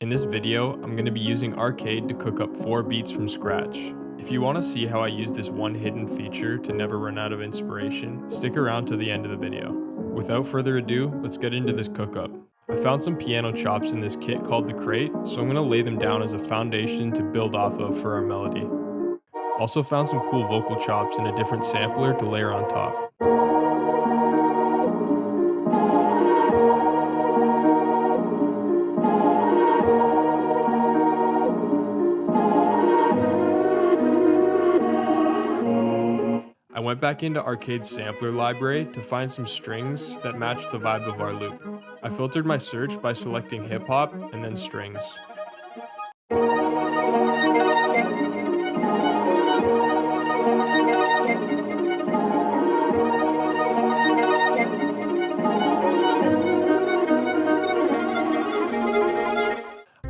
In this video, I'm going to be using Arcade to cook up 4 beats from scratch. If you want to see how I use this one hidden feature to never run out of inspiration, stick around to the end of the video. Without further ado, let's get into this cook-up. I found some piano chops in this kit called the Crate, so I'm going to lay them down as a foundation to build off of for our melody. Also found some cool vocal chops in a different sampler to layer on top. I went back into Arcade's sampler library to find some strings that matched the vibe of our loop. I filtered my search by selecting hip hop and then strings.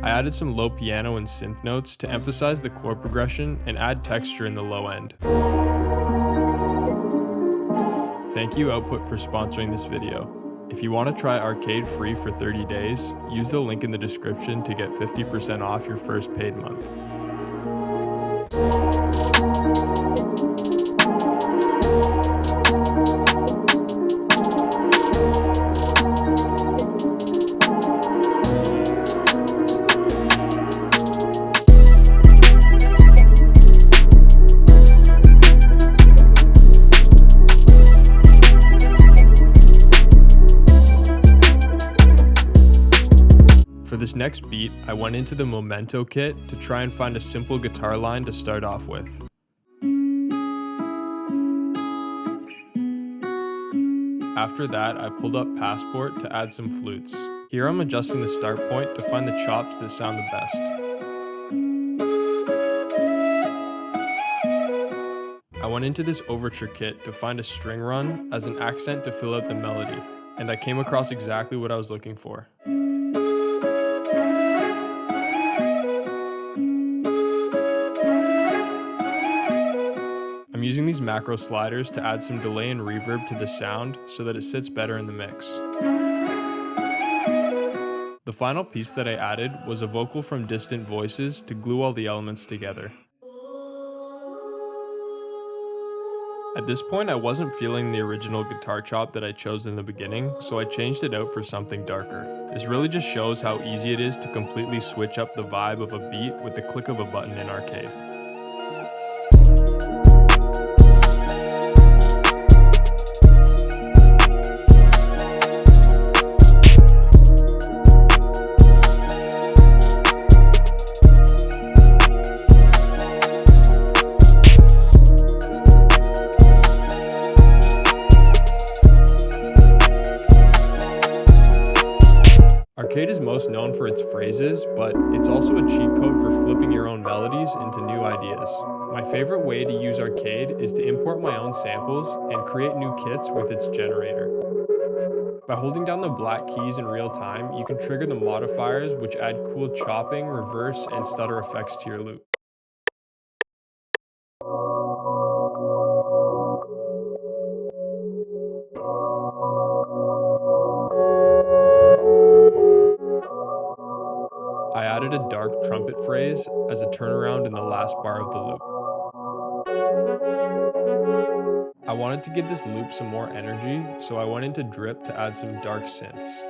I added some low piano and synth notes to emphasize the chord progression and add texture in the low end. Thank you Output for sponsoring this video. If you want to try Arcade free for 30 days, use the link in the description to get 50% off your first paid month. For this next beat, I went into the Memento kit to try and find a simple guitar line to start off with. After that, I pulled up Passport to add some flutes. Here I'm adjusting the start point to find the chops that sound the best. I went into this Overture kit to find a string run as an accent to fill out the melody, and I came across exactly what I was looking for. I'm using these macro sliders to add some delay and reverb to the sound so that it sits better in the mix. The final piece that I added was a vocal from Distant Voices to glue all the elements together. At this point, I wasn't feeling the original guitar chop that I chose in the beginning, so I changed it out for something darker. This really just shows how easy it is to completely switch up the vibe of a beat with the click of a button in Arcade. Arcade is most known for its phrases, but it's also a cheat code for flipping your own melodies into new ideas. My favorite way to use Arcade is to import my own samples and create new kits with its generator. By holding down the black keys in real time, you can trigger the modifiers which add cool chopping, reverse, and stutter effects to your loop. I added a dark trumpet phrase as a turnaround in the last bar of the loop. I wanted to give this loop some more energy, so I went into Drip to add some dark synths.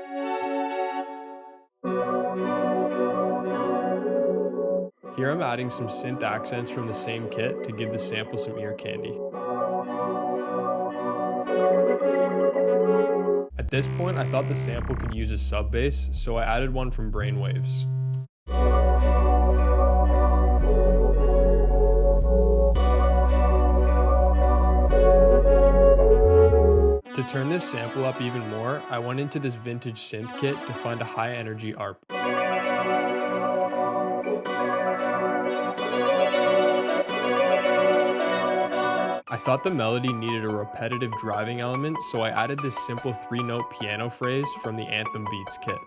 Here I'm adding some synth accents from the same kit to give the sample some ear candy. At this point, I thought the sample could use a sub bass, so I added one from Brainwaves. To turn this sample up even more, I went into this vintage synth kit to find a high energy ARP. I thought the melody needed a repetitive driving element, so I added this simple 3-note piano phrase from the Anthem Beats kit.